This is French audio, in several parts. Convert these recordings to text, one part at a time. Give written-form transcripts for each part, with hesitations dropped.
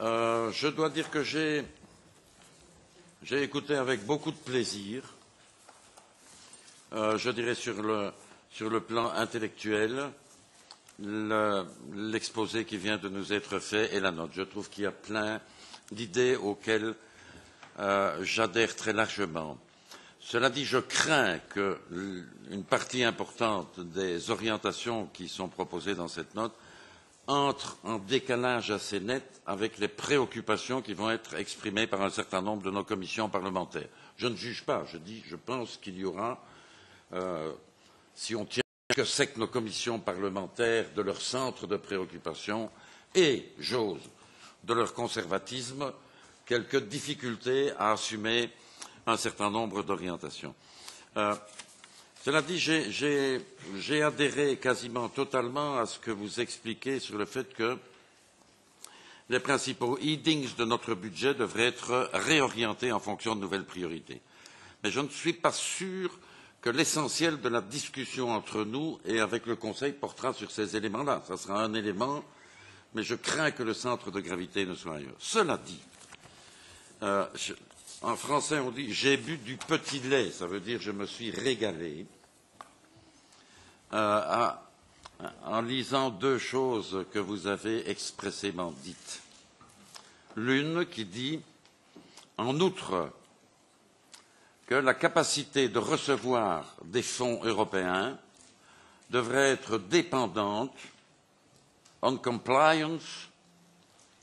Je dois dire que j'ai écouté avec beaucoup de plaisir, je dirais sur le plan intellectuel, l'exposé qui vient de nous être fait et la note. Je trouve qu'il y a plein d'idées auxquelles j'adhère très largement. Cela dit, je crains qu'une partie importante des orientations qui sont proposées dans cette note entre en décalage assez net avec les préoccupations qui vont être exprimées par un certain nombre de nos commissions parlementaires. Je ne juge pas, je pense qu'il y aura, si on tient que c'est que nos commissions parlementaires de leur centre de préoccupation et, j'ose, de leur conservatisme, quelques difficultés à assumer un certain nombre d'orientations. Cela dit, j'ai adhéré quasiment totalement à ce que vous expliquez sur le fait que les principaux headings de notre budget devraient être réorientés en fonction de nouvelles priorités. Mais je ne suis pas sûr que l'essentiel de la discussion entre nous et avec le Conseil portera sur ces éléments-là. Ce sera un élément, mais je crains que le centre de gravité ne soit ailleurs. Cela dit, en français, on dit « j'ai bu du petit lait », ça veut dire « je me suis régalé », en lisant deux choses que vous avez expressément dites. L'une qui dit, en outre, que la capacité de recevoir des fonds européens devrait être dépendante on compliance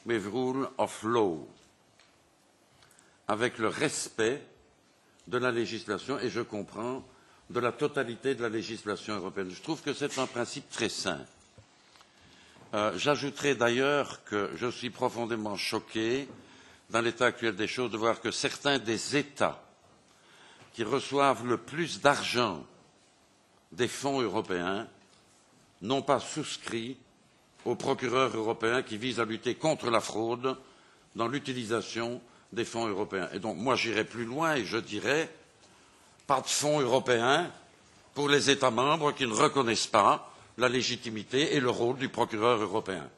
with rule of law, avec le respect de la législation, et je comprends, de la totalité de la législation européenne. Je trouve que c'est un principe très sain. J'ajouterai d'ailleurs que je suis profondément choqué, dans l'état actuel des choses, de voir que certains des États qui reçoivent le plus d'argent des fonds européens n'ont pas souscrit au procureur européen qui vise à lutter contre la fraude dans l'utilisation des fonds européens. Et donc, moi, j'irai plus loin et je dirais pas de fonds européens pour les États membres qui ne reconnaissent pas la légitimité et le rôle du procureur européen.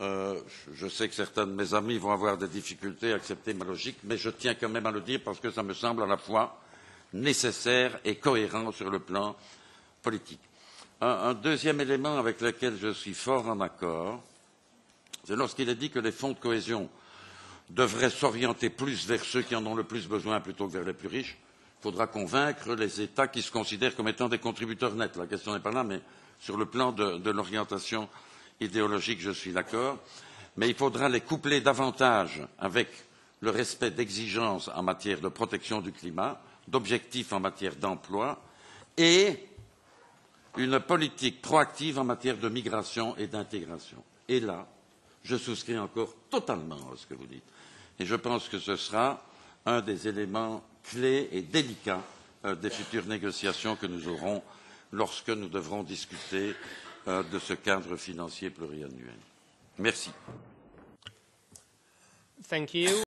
Je sais que certains de mes amis vont avoir des difficultés à accepter ma logique, mais je tiens quand même à le dire parce que ça me semble à la fois nécessaire et cohérent sur le plan politique. Un deuxième élément avec lequel je suis fort en accord, c'est lorsqu'il est dit que les fonds de cohésion devraient s'orienter plus vers ceux qui en ont le plus besoin plutôt que vers les plus riches. Il faudra convaincre les États qui se considèrent comme étant des contributeurs nets. La question n'est pas là, mais sur le plan de l'orientation idéologique, je suis d'accord. Mais il faudra les coupler davantage avec le respect d'exigences en matière de protection du climat, d'objectifs en matière d'emploi et une politique proactive en matière de migration et d'intégration. Et là, je souscris encore totalement à ce que vous dites. Et je pense que ce sera un des éléments clés et délicats des futures négociations que nous aurons lorsque nous devrons discuter de ce cadre financier pluriannuel. Merci. Thank you.